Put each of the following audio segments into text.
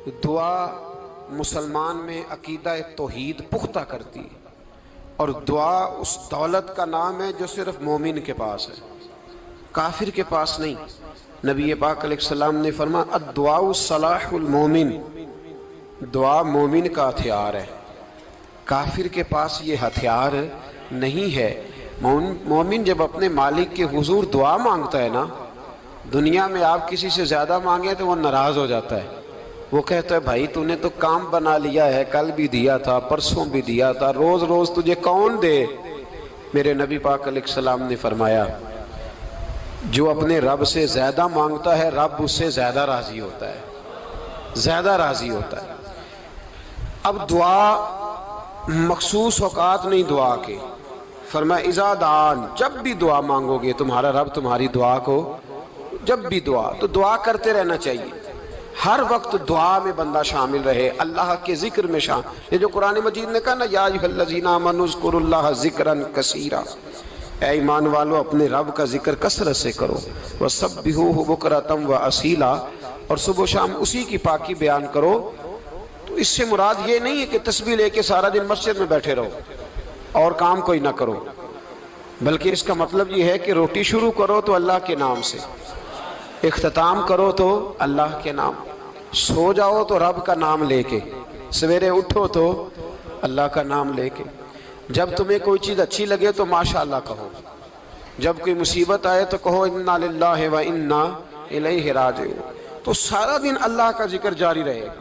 دعا مسلمان میں عقیدہ توحید پختہ کرتی ہے، اور دعا اس دولت کا نام ہے جو صرف مومن کے پاس ہے، کافر کے پاس نہیں۔ نبی پاک علیہ السلام نے فرمایا الدعاء صلاح المومن، دعا مومن کا ہتھیار ہے، کافر کے پاس یہ ہتھیار نہیں ہے۔ مومن جب اپنے مالک کے حضور دعا مانگتا ہے نا، دنیا میں آپ کسی سے زیادہ مانگیں تو وہ ناراض ہو جاتا ہے، وہ کہتا ہے بھائی تو نے تو کام بنا لیا ہے، کل بھی دیا تھا، پرسوں بھی دیا تھا، روز روز تجھے کون دے؟ میرے نبی پاک علیہ السلام نے فرمایا جو اپنے رب سے زیادہ مانگتا ہے رب اس سے زیادہ راضی ہوتا ہے، زیادہ راضی ہوتا ہے۔ اب دعا مخصوص اوقات نہیں دعا کے، فرمایا اذا دعان، جب بھی دعا مانگو گے تمہارا رب تمہاری دعا کو، جب بھی دعا تو دعا کرتے رہنا چاہیے، ہر وقت دعا میں بندہ شامل رہے، اللہ کے ذکر میں شامل۔ یہ جو قرآن مجید نے کہا نا یا ایھا الذین آمنوا اذکروا اللہ ذکرا کثیرا، اے ایمان والو اپنے رب کا ذکر کثرت سے کرو، وسبحوہ بکرۃ واصیلا، اور صبح و شام اسی کی پاکی بیان کرو۔ تو اس سے مراد یہ نہیں ہے کہ تسبیح لے کے سارا دن مسجد میں بیٹھے رہو اور کام کوئی نہ کرو، بلکہ اس کا مطلب یہ ہے کہ روٹی شروع کرو تو اللہ کے نام سے، اختتام کرو تو اللہ کے نام، سو جاؤ تو رب کا نام لے کے، سویرے اٹھو تو اللہ کا نام لے کے، جب تمہیں کوئی چیز اچھی لگے تو ماشاءاللہ کہو، جب کوئی مصیبت آئے تو کہو انا للہ و انا الیہ راجعون۔ تو سارا دن اللہ کا ذکر جاری رہے گا۔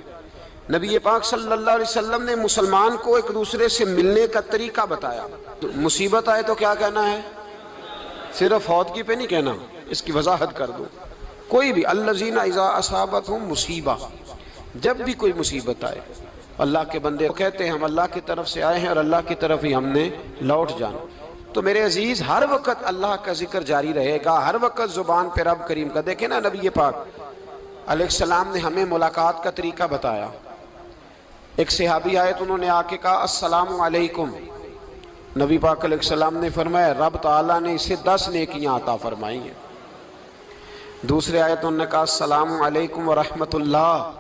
نبی پاک صلی اللہ علیہ وسلم نے مسلمان کو ایک دوسرے سے ملنے کا طریقہ بتایا۔ مصیبت آئے تو کیا کہنا ہے؟ صرف فوت پہ نہیں کہنا، اس کی وضاحت کر دو۔ کوئی بھی الذین اذا اصابتہم مصیبہ، جب بھی کوئی مصیبت آئے، اللہ کے بندے کہتے ہیں ہم اللہ کی طرف سے آئے ہیں اور اللہ کی طرف ہی ہم نے لوٹ جانا۔ تو میرے عزیز ہر وقت اللہ کا ذکر جاری رہے گا، ہر وقت زبان پہ رب کریم کا۔ دیکھیں نا نبی پاک علیہ السلام نے ہمیں ملاقات کا طریقہ بتایا۔ ایک صحابی آئے تو انہوں نے آ کے کہا السلام علیکم، نبی پاک علیہ السلام نے فرمایا رب تعالیٰ نے اسے 10 نیکیاں عطا فرمائی ہیں۔ دوسرے آئے تو انہوں نے کہا السلام علیکم ورحمۃ اللہ،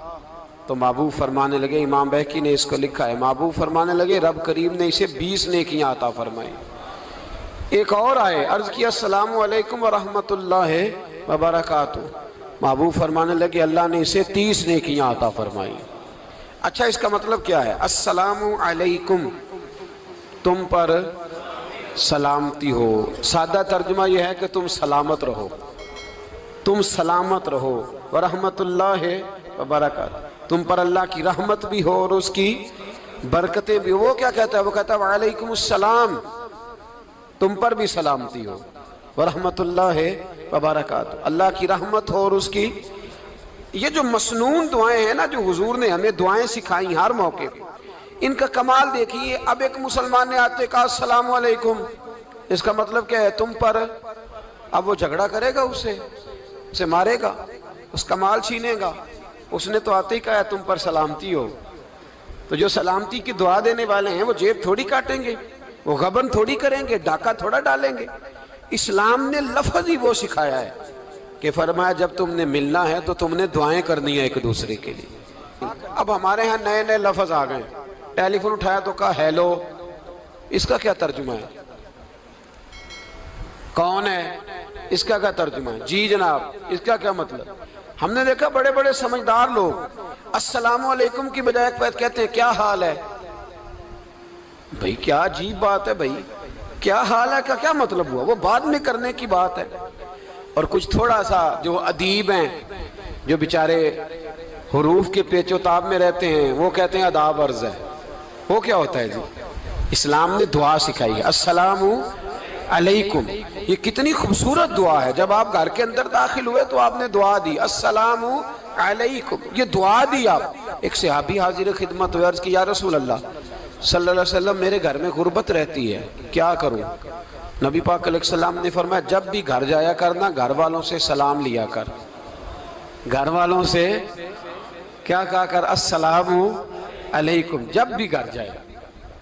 تو محبوب فرمانے لگے، امام بہقی نے اس کو لکھا ہے، محبوب فرمانے لگے رب کریم نے اسے 20 نیکیاں عطا فرمائی۔ ایک اور آئے، عرض کیا السلام علیکم ورحمۃ اللہ وبرکاتہ، محبوب فرمانے لگے اللہ نے اسے 30 نیکیاں عطا فرمائی۔ اچھا اس کا مطلب کیا ہے؟ السلام علیکم، تم پر سلامتی ہو، سادہ ترجمہ یہ ہے کہ تم سلامت رہو، تم سلامت رہو، ورحمۃ اللہ وبرکاتہ، تم پر اللہ کی رحمت بھی ہو اور اس کی برکتیں بھی ہو۔ وہ کیا کہتا ہے؟ وہ کہتا ہے وعلیکم السلام، تم پر بھی سلامتی ہو، ورحمۃ اللہ وبرکاتہ، اللہ کی رحمت ہو اور اس کی۔ یہ جو مسنون دعائیں ہیں نا جو حضور نے ہمیں دعائیں سکھائیں ہر موقع پہ، ان کا کمال دیکھیے۔ اب ایک مسلمان نے آتے کہا السلام علیکم، اس کا مطلب کیا ہے؟ تم پر۔ اب وہ جھگڑا کرے گا اسے مارے گا، اس کا مال چھینے گا؟ اس نے تو آتے ہی کہا تم پر سلامتی ہو۔ تو جو سلامتی کی دعا دینے والے ہیں وہ جیب تھوڑی کاٹیں گے، وہ غبن تھوڑی کریں گے، ڈاکہ تھوڑا ڈالیں گے۔ اسلام نے لفظ ہی وہ سکھایا ہے کہ فرمایا جب تم نے ملنا ہے تو تم نے دعائیں کرنی ہیں ایک دوسرے کے لیے۔ اب ہمارے ہاں نئے نئے لفظ آ گئے، ٹیلی فون اٹھایا تو کہا ہیلو، اس کا کیا ترجمہ ہے؟ کون ہے؟ اس کا کیا ترجمہ ہے؟ جی جناب، اس کا کیا مطلب؟ ہم نے دیکھا بڑے بڑے سمجھدار لوگ السلام علیکم کی بجائے کہتے ہیں کیا حال ہے؟ بھئی کیا عجیب بات ہے، بھئی کیا حال ہے کا کیا مطلب ہوا؟ وہ بعد میں کرنے کی بات ہے۔ اور کچھ تھوڑا سا جو ادیب ہیں، جو بیچارے حروف کے پیچ و تاب میں رہتے ہیں، وہ کہتے ہیں آداب عرض ہے۔ وہ کیا ہوتا ہے جی؟ اسلام نے دعا سکھائی ہے السلام علیکم، یہ کتنی خوبصورت دعا ہے۔ جب آپ گھر کے اندر داخل ہوئے تو آپ نے دعا دی السلام علیکم، یہ دعا دی آپ۔ ایک صحابی حاضر خدمت ہوئے، عرض کی یا رسول اللہ صلی اللہ علیہ وسلم میرے گھر میں غربت رہتی ہے، کیا کروں؟ نبی پاک علیہ السلام نے فرمایا جب بھی گھر جایا کرنا گھر والوں سے سلام لیا کر، گھر والوں سے کیا کہا کر؟ السلام علیکم، جب بھی گھر جائے۔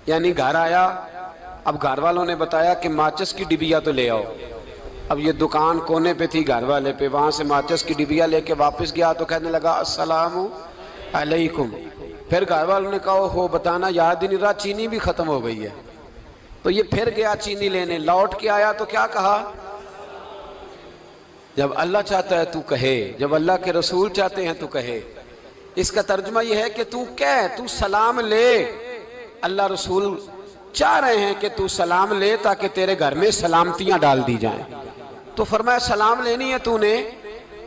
یعنی گھر آیا، اب گھر والوں نے بتایا کہ ماچس کی ڈبیا تو لے آؤ۔ اب یہ دکان کونے پہ تھی گھر والے پہ، وہاں سے ماچس کی ڈبیا لے کے واپس گیا تو کہنے لگا السلام علیکم. پھر گھر والوں نے کہا ہو بتانا یاد ہی نہیں رہا، چینی بھی ختم ہو گئی ہے. تو یہ پھر گیا چینی لینے، لوٹ کے آیا تو کیا کہا؟ جب اللہ چاہتا ہے تو کہے، جب اللہ کے رسول چاہتے ہیں تو کہے. اس کا ترجمہ یہ ہے کہ تو کہہ، تو سلام لے. اللہ رسول چاہ رہے ہیں کہ تو سلام لے تاکہ تیرے گھر میں سلامتیاں ڈال دی جائیں. تو فرمایا سلام لینی ہے تو نے،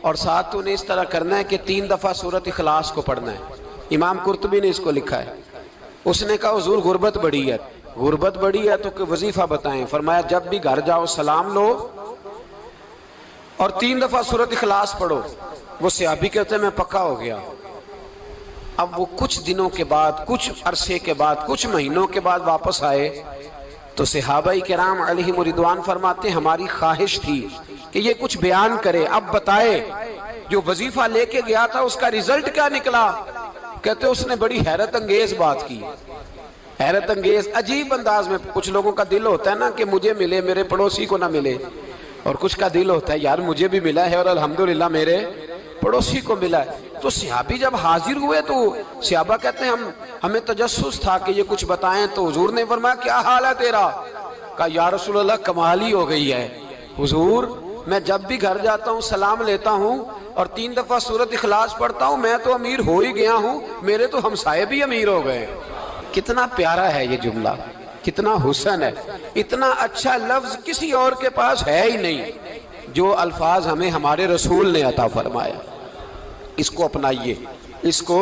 اور ساتھ تو نے اس طرح کرنا ہے کہ 3 دفعہ سورۃ اخلاص کو پڑھنا ہے. امام قرطبی نے اس کو لکھا ہے. اس نے کہا حضور غربت بڑی ہے. غربت بڑی ہے تو کہ وظیفہ بتائیں. فرمایا جب بھی گھر جاؤ سلام لو اور 3 دفعہ سورۃ اخلاص پڑھو. وہ صحابی کہتے ہیں میں پکا ہو گیا. اب وہ کچھ دنوں کے بعد، کچھ عرصے کے بعد، کچھ مہینوں کے بعد واپس آئے تو صحابہ کرام علیہم رضوان فرماتے ہیں ہماری خواہش تھی کہ یہ کچھ بیان کرے، اب بتائے جو وظیفہ لے کے گیا تھا اس کا رزلٹ کیا نکلا. کہتے اس نے بڑی حیرت انگیز بات کی، حیرت انگیز عجیب انداز میں. کچھ لوگوں کا دل ہوتا ہے نا کہ مجھے ملے میرے پڑوسی کو نہ ملے، اور کچھ کا دل ہوتا ہے یار مجھے بھی ملا ہے اور الحمدللہ میرے پڑوسی کو ملا ہے. تو صحابی جب حاضر ہوئے تو صحابہ کہتے ہیں ہمیں تجسس تھا کہ یہ کچھ بتائیں. تو حضور نے فرمایا کیا حال ہے تیرا؟ کہا یا رسول اللہ کمال ہی ہو گئی ہے حضور، میں جب بھی گھر جاتا ہوں سلام لیتا ہوں اور 3 دفعہ سورۃ اخلاص پڑھتا ہوں. میں تو امیر ہو ہی گیا ہوں، میرے تو ہمسائے بھی امیر ہو گئے. کتنا پیارا ہے یہ جملہ، کتنا حسن ہے. اتنا اچھا لفظ کسی اور کے پاس ہے ہی نہیں جو الفاظ ہمیں ہمارے رسول نے عطا فرمایا. اس کو اپنائیے، اس کو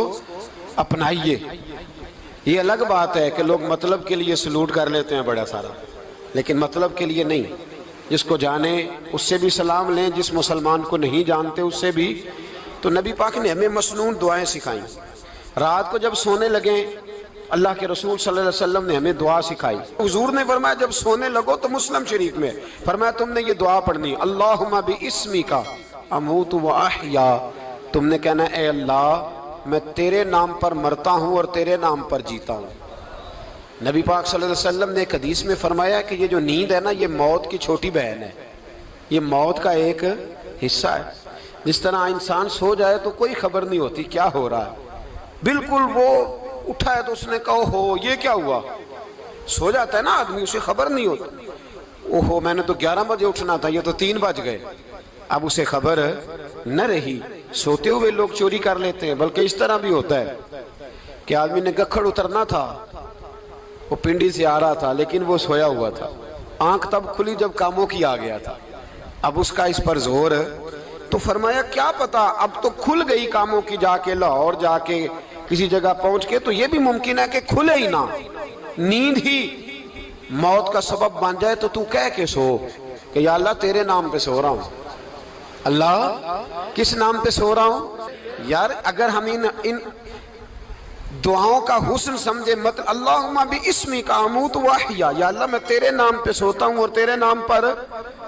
اپنائیے. یہ الگ بات ہے کہ لوگ مطلب کے لیے سلوٹ کر لیتے ہیں بڑا سارا، لیکن مطلب کے لیے نہیں. جس کو جانے اس سے بھی سلام لیں، جس مسلمان کو نہیں جانتے اس سے بھی. تو نبی پاک نے ہمیں مسنون دعائیں سکھائیں. رات کو جب سونے لگیں اللہ کے رسول صلی اللہ علیہ وسلم نے ہمیں دعا سکھائی. حضور نے فرمایا جب سونے لگو تو مسلم شریف میں فرمایا تم نے یہ دعا پڑھنی، اللہم باسمک اموت و احیا. تم نے کہنا اے اللہ میں تیرے نام پر مرتا ہوں اور تیرے نام پر جیتا ہوں. نبی پاک صلی اللہ علیہ وسلم نے ایک حدیث میں فرمایا کہ یہ جو نیند ہے نا یہ موت کی چھوٹی بہن ہے، یہ موت کا ایک حصہ ہے. جس طرح انسان سو جائے تو کوئی خبر نہیں ہوتی کیا ہو رہا ہے، بالکل وہ اٹھا ہے تو اس نے کہا ہو یہ کیا ہوا. سو جاتا ہے نا آدمی، اسے خبر نہیں ہوتی. اوہو میں نے تو 11 بجے اٹھنا تھا، یہ تو 3 بج گئے. اب اسے خبر نہ رہی. سوتے ہوئے لوگ چوری کر لیتے ہیں. بلکہ اس طرح بھی ہوتا ہے کہ آدمی نے گکھڑ اترنا تھا، وہ پنڈی سے آ رہا تھا لیکن وہ سویا ہوا تھا. آنکھ تب کھلی جب کاموں کی آ گیا تھا. اب اس کا اس پر زور، تو فرمایا کیا پتا اب تو کھل گئی کاموں کی، جا کے لاہور جا کے کسی جگہ پہنچ کے. تو یہ بھی ممکن ہے کہ کھلے ہی نہ، نیند ہی موت کا سبب بن جائے. تو کہہ کے سو کہ یا اللہ تیرے نام پہ سو رہا ہوں. اللہ کس نام پہ سو رہا ہوں؟ یار اگر ہم ان دعاؤں کا حسن سمجھے، مطلب اللہم باسمک اموت و احیا، یا اللہ میں تیرے نام پہ سوتا ہوں اور تیرے نام پر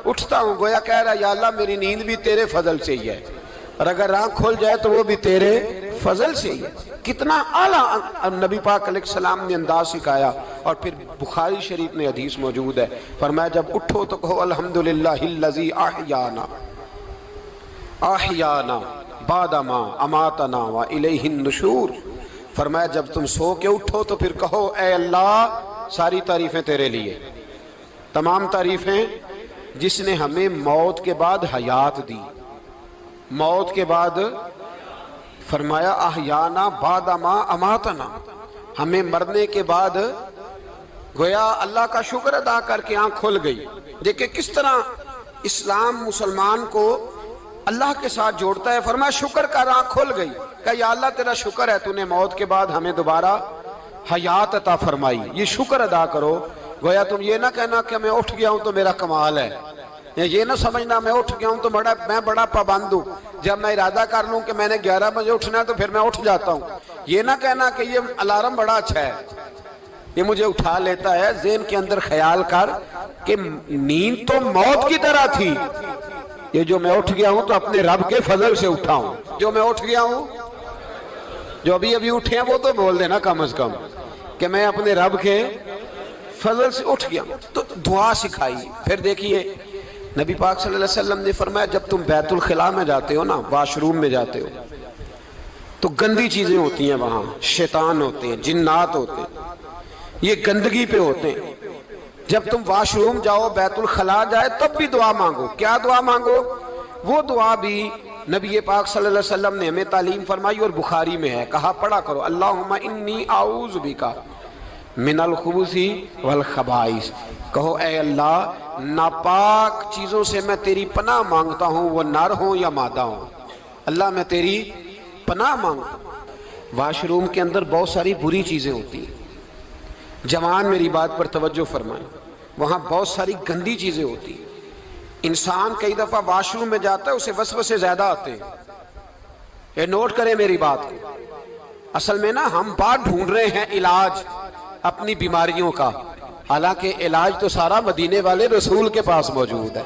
اٹھتا ہوں. گویا کہہ رہا یا اللہ میری نیند بھی تیرے فضل سے ہی ہے، اور اگر آنکھ کھل جائے تو وہ بھی تیرے فضل سے ہی ہے. کتنا اعلیٰ نبی پاک علیہ السلام نے انداز سکھایا. اور پھر بخاری شریف میں حدیث موجود ہے، فرمایا جب اٹھو تو کہو الحمدللہ الذی احیانا بعد ما اماتنا والیہ النشور. فرمایا جب تم سو کے اٹھو تو پھر کہو اے اللہ ساری تعریفیں تیرے لیے، تمام تعریفیں جس نے ہمیں موت کے بعد حیات دی. موت کے بعد فرمایا احیانا بعد ما اماتنا، ہمیں مرنے کے بعد گویا اللہ کا شکر ادا کر کے آنکھ کھل گئی. دیکھیں کس طرح اسلام مسلمان کو اللہ کے ساتھ جوڑتا ہے. فرمایا شکر کر، آنکھ کھل گئی. کہ یا اللہ تیرا شکر ہے تو نے موت کے بعد ہمیں دوبارہ حیات عطا فرمائی، یہ شکر ادا کرو. گویا تم یہ نہ کہنا کہ میں اٹھ گیا ہوں تو میرا کمال ہے، یہ نہ سمجھنا میں اٹھ گیا ہوں تو میں بڑا پابند ہوں، جب میں ارادہ کر لوں کہ میں نے 11 بجے اٹھنا ہے تو پھر میں اٹھ جاتا ہوں. یہ نہ کہنا کہ یہ الارم بڑا اچھا ہے، یہ مجھے اٹھا لیتا ہے. ذہن کے اندر خیال کر کہ نیند تو موت کی طرح تھی، یہ جو میں اٹھ گیا ہوں تو اپنے رب کے فضل سے اٹھا ہوں. جو میں اٹھ گیا ہوں، جو ابھی اٹھے ہیں وہ تو بول دینا کم از کم کہ میں اپنے رب کے فضل سے اٹھ گیا. تو دعا سکھائی. پھر دیکھیے نبی پاک صلی اللہ علیہ وسلم نے فرمایا جب تم بیت الخلاء میں جاتے ہو نا، واش روم میں جاتے ہو، تو گندی چیزیں ہوتی ہیں وہاں، شیطان ہوتے ہیں، جنات ہوتے ہیں، یہ گندگی پہ ہوتے ہیں۔ جب تم واش روم جاؤ، بیت الخلا جائے، تب بھی دعا مانگو۔ کیا دعا مانگو؟ وہ دعا بھی نبی پاک صلی اللہ علیہ وسلم نے ہمیں تعلیم فرمائی اور بخاری میں ہے، کہا پڑھا کرو اللہم انی اعوذ بک من الخبث والخبائث۔ کہو اے اللہ، ناپاک چیزوں سے میں تیری پناہ مانگتا ہوں، وہ نر ہوں یا مادہ ہوں۔ اللہ میں تیری پناہ مانگتا ہوں۔ واش روم کے اندر بہت ساری بری چیزیں ہوتی ہیں، جوان میری بات پر توجہ فرمائیں، وہاں بہت ساری گندی چیزیں ہوتی ہیں۔ انسان کئی دفعہ واش روم میں جاتا ہے، اسے وسوسے زیادہ آتے ہیں، یہ نوٹ کریں میری بات کو۔ اصل میں نا ہم بات ڈھونڈ رہے ہیں علاج اپنی بیماریوں کا، حالانکہ علاج تو سارا مدینے والے رسول کے پاس موجود ہے،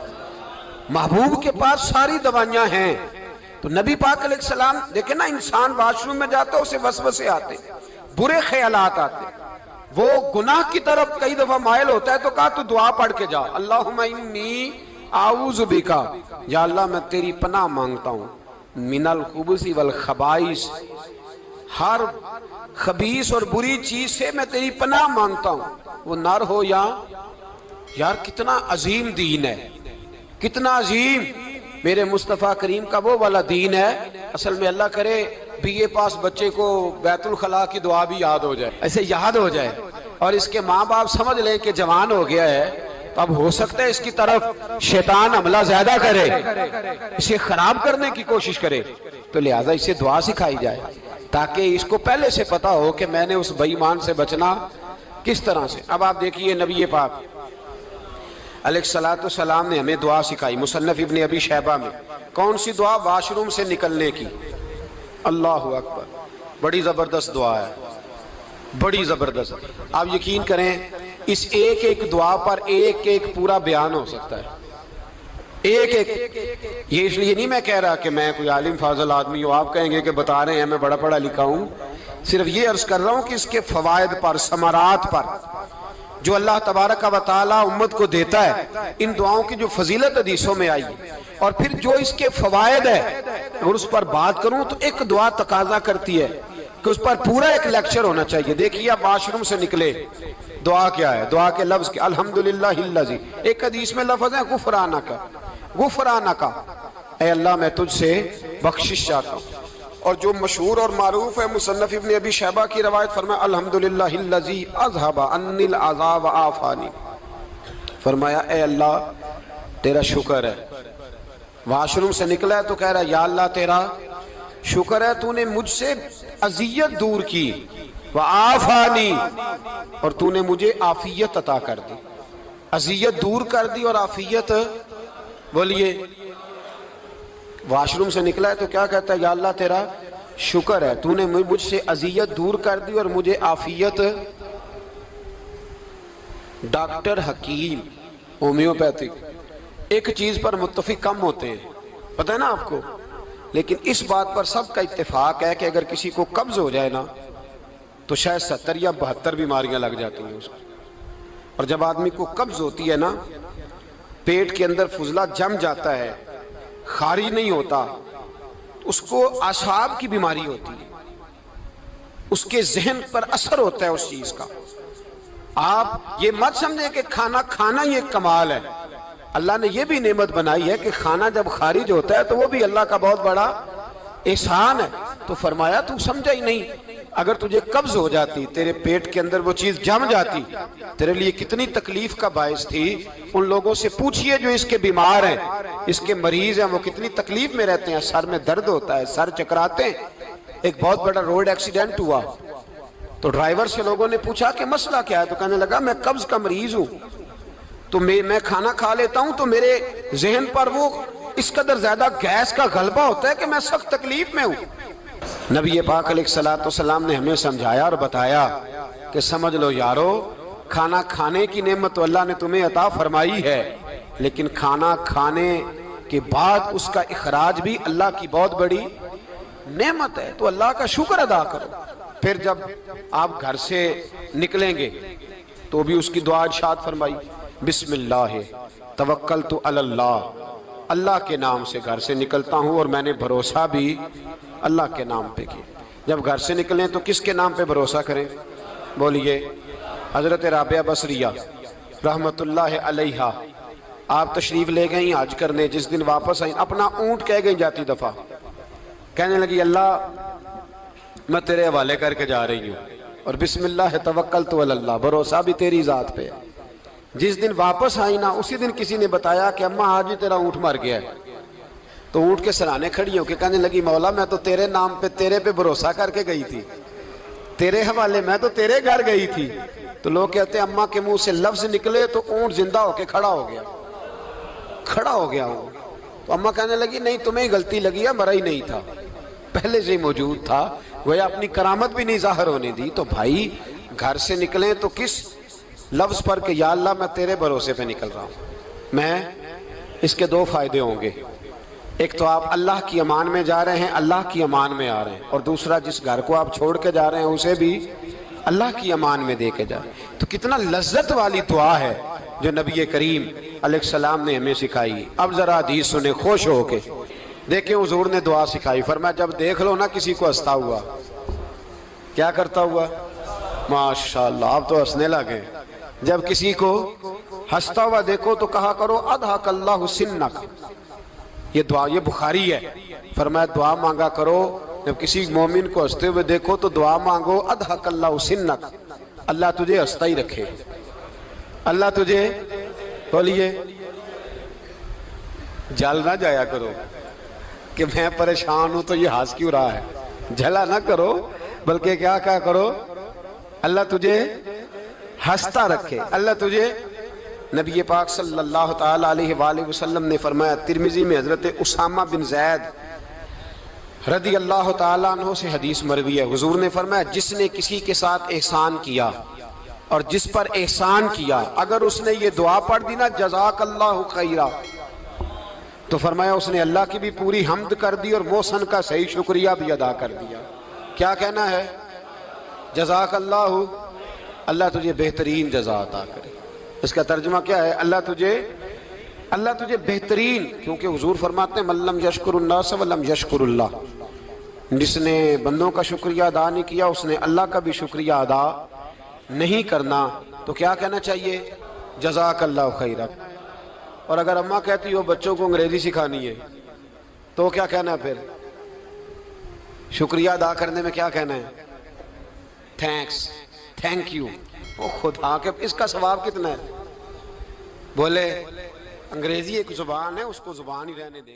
محبوب کے پاس ساری دوائیاں ہیں۔ تو نبی پاک علیہ السلام دیکھیں نا، انسان واش روم میں جاتا ہے، اسے وسوسے آتے، برے خیالات آتے، وہ گناہ کی طرف کئی دفعہ مائل ہوتا ہے، تو کہا تو دعا پڑھ کے جا، اللہم انی اعوذ بکا، یا اللہ میں تیری پناہ مانگتا ہوں، من الخبث والخبائث، ہر خبیث اور بری چیز سے میں تیری پناہ مانگتا ہوں، وہ نر ہو یا یار کتنا عظیم دین ہے، کتنا عظیم میرے مصطفیٰ کریم کا وہ والا دین ہے۔ اصل میں اللہ کرے بی اے پاس بچے کو بیت الخلا کی دعا بھی یاد ہو جائے، ایسے یاد ہو جائے، اور اس کے ماں باپ سمجھ لیں کہ جوان ہو گیا ہے، تو اب ہو سکتا ہے اس کی طرف شیطان حملہ زیادہ کرے، اسے خراب کرنے کی کوشش کرے، تو لہٰذا اسے دعا سکھائی جائے تاکہ اس کو پہلے سے پتا ہو کہ میں نے اس بے ایمان سے بچنا کس طرح سے۔ اب آپ دیکھیے نبی پاک علیہ السلام نے ہمیں دعا سکھائی، مصنف ابن ابی شیبہ میں۔ کون سی دعا؟ واش روم سے نکلنے کی۔ اللہ اکبر، بڑی زبردست دعا ہے، بڑی زبردست۔ آپ یقین کریں اس ایک ایک دعا پر ایک ایک پورا بیان ہو سکتا ہے، ایک ایک۔ یہ اس لیے نہیں میں کہہ رہا کہ میں کوئی عالم فاضل آدمی ہوں، آپ کہیں گے کہ بتا رہے ہیں میں بڑا پڑھا لکھا ہوں، صرف یہ عرض کر رہا ہوں کہ اس کے فوائد پر، ثمرات پر جو اللہ تبارک و تعالی امت کو دیتا ہے، ان دعاؤں کی جو فضیلت حدیثوں میں آئی، اور پھر جو اس کے فوائد ہے، اور اس پر بات کروں تو ایک دعا تقاضا کرتی ہے کہ اس پر پورا ایک لیکچر ہونا چاہیے۔ دیکھیے آپ واش روم سے نکلے، دعا کیا ہے؟ دعا کے لفظ کیا؟ الحمدللہ الذی، ایک حدیث میں لفظ ہے غفرانک، غفرانک، اے اللہ میں تجھ سے بخشش چاہتا ہوں۔ اور جو مشہور اور معروف ہے مصنف ابن ابی شیبہ کی روایت، فرمایا الحمدللہ الذی اذھب عنی العذاب وعافانی، فرمایا اے اللہ تیرا شکر ہے۔ واش روم سے نکلا ہے تو کہہ رہا ہے یا اللہ تیرا شکر ہے، تو نے مجھ سے اذیت دور کی، وعافانی، اور تو نے مجھے عافیت عطا کر دی، اذیت دور کر دی اور عافیت۔ بولیے، واش روم سے نکلا ہے تو کیا کہتا ہے؟ یا اللہ تیرا شکر ہے، تو نے مجھ سے اذیت دور کر دی اور مجھے عافیت۔ ڈاکٹر حکیم ہومیوپیتھک ایک چیز پر متفق کم ہوتے ہیں، پتہ ہے نا آپ کو، لیکن اس بات پر سب کا اتفاق ہے کہ اگر کسی کو قبض ہو جائے نا تو شاید 70 یا 72 بیماریاں لگ جاتی ہیں اس کو۔ اور جب آدمی کو قبض ہوتی ہے نا، پیٹ کے اندر فضلہ جم جاتا ہے، خارج نہیں ہوتا، اس کو اعصاب کی بیماری ہوتی ہے، اس کے ذہن پر اثر ہوتا ہے اس چیز کا۔ آپ یہ مت سمجھیں کہ کھانا کھانا یہ کمال ہے، اللہ نے یہ بھی نعمت بنائی ہے کہ کھانا جب خارج ہوتا ہے تو وہ بھی اللہ کا بہت بڑا احسان ہے۔ تو فرمایا تو سمجھا ہی نہیں، اگر تجھے قبض ہو جاتی، تیرے پیٹ کے اندر وہ چیز جم جاتی، تیرے لیے کتنی تکلیف کا باعث تھی۔ ان لوگوں سے پوچھئے جو اس کے بیمار ہیں، اس کے مریض ہیں، وہ کتنی تکلیف میں رہتے ہیں، سر میں درد ہوتا ہے، سر چکراتے ہیں۔ ایک بہت بڑا روڈ ایکسیڈنٹ ہوا تو ڈرائیور سے لوگوں نے پوچھا کہ مسئلہ کیا ہے، تو کہنے لگا میں قبض کا مریض ہوں، تو میں کھانا کھا لیتا ہوں تو میرے ذہن پر وہ اس قدر زیادہ گیس کا غلبہ ہوتا ہے کہ میں سخت تکلیف میں ہوں۔ نبی پاک علیہ السلام نے ہمیں سمجھایا اور بتایا کہ سمجھ لو یارو، کھانا کھانے کی نعمت تو اللہ نے تمہیں عطا فرمائی ہے، لیکن کھانا کھانے کے بعد اس کا اخراج بھی اللہ کی بہت بڑی نعمت ہے، تو اللہ کا شکر ادا کرو۔ پھر جب آپ گھر سے نکلیں گے تو بھی اس کی دعا ارشاد فرمائی، بسم اللہ توکلت علی اللہ، اللہ کے نام سے گھر سے نکلتا ہوں اور میں نے بھروسہ بھی اللہ کے نام پہ کیا۔ جب گھر سے نکلیں تو کس کے نام پہ بھروسہ کریں؟ بولیے حضرت رابعہ بصریہ رحمت اللہ علیہا، آپ تشریف لے گئیں حج کرنے، جس دن واپس آئیں اپنا اونٹ کہہ گئیں جاتی دفعہ، کہنے لگی اللہ میں تیرے حوالے کر کے جا رہی ہوں اور بسم اللہ توکلت علی اللہ، بھروسہ بھی تیری ذات پہ۔ جس دن واپس آئی نا اسی دن کسی نے بتایا کہ اماں آج ہی تیرا اونٹ مر گیا ہے، تو اونٹ کے سرانے کھڑی ہو کے کہنے لگی مولا میں تو تیرے نام پہ تیرے پہ بھروسہ کر کے گئی تھی، تیرے حوالے میں تو تیرے گھر گئی تھی۔ تو لوگ کہتے ہیں اماں کے منہ سے لفظ نکلے تو اونٹ زندہ ہو کے کھڑا ہو گیا وہ۔ تو اماں کہنے لگی نہیں تمہیں ہی غلطی لگی ہے، مرا ہی نہیں تھا، پہلے سے ہی موجود تھا، گویا اپنی کرامت بھی نہیں ظاہر ہونے دی۔ تو بھائی گھر سے نکلیں تو کس لفظ پر کہ یا اللہ میں تیرے بھروسے پہ نکل رہا ہوں میں، اس کے دو فائدے ہوں گے، ایک تو آپ اللہ کی امان میں جا رہے ہیں، اللہ کی امان میں آ رہے ہیں، اور دوسرا جس گھر کو آپ چھوڑ کے جا رہے ہیں اسے بھی اللہ کی امان میں دے کے جائیں۔ تو کتنا لذت والی دعا ہے جو نبی کریم علیہ السلام نے ہمیں سکھائی۔ اب ذرا حدیث سنیں خوش ہو کے، دیکھیں حضور نے دعا سکھائی، فرمایا جب دیکھ لو نا کسی کو ہنستا ہوا، کیا کرتا ہوا؟ ماشاءاللہ آپ تو ہنسنے لگے۔ جب کسی کو ہنستا ہوا دیکھو تو کہا کرو اضحک اللہ سنک، یہ دعا یہ بخاری ہے، فرمایا دعا مانگا کرو جب کسی مومن کو ہنستے ہوئے دیکھو تو دعا مانگو اضحک اللہ سنک، اللہ تجھے ہنستا ہی رکھے، اللہ تجھے، بولیے جل نہ جایا کرو کہ میں پریشان ہوں تو یہ ہنس کیوں رہا ہے، جھلا نہ کرو، بلکہ کیا کرو اللہ تجھے ہنستا رکھے، اللہ تجھے۔ نبی پاک صلی اللہ تعالی علیہ وآلہ وسلم نے فرمایا، ترمذی میں حضرت اسامہ بن زید رضی اللہ تعالیٰ عنہ سے حدیث مروی ہے، حضور نے فرمایا جس نے کسی کے ساتھ احسان کیا اور جس پر احسان کیا، اگر اس نے یہ دعا پڑھ دی نا جزاک اللہ خیرہ، تو فرمایا اس نے اللہ کی بھی پوری حمد کر دی اور محسن کا صحیح شکریہ بھی ادا کر دیا۔ کیا کہنا ہے؟ جزاک اللہ، اللہ تجھے بہترین جزا عطا کرے۔ اس کا ترجمہ کیا ہے؟ اللہ تجھے بہترین، کیونکہ حضور فرماتے ہیں من لم یشکر الناس ولم یشکر اللہ، جس نے بندوں کا شکریہ ادا نہیں کیا اس نے اللہ کا بھی شکریہ ادا نہیں کرنا۔ تو کیا کہنا چاہیے؟ جزاک اللہ خیرہ۔ اور اگر اماں کہتی ہو بچوں کو انگریزی سکھانی ہے تو کیا کہنا ہے پھر؟ شکریہ ادا کرنے میں کیا کہنا ہے؟ Thanks, thank you. وہ خدا کے اس کا ثواب کتنا ہے؟ بولے انگریزی ایک زبان ہے، اس کو زبان ہی رہنے دیں۔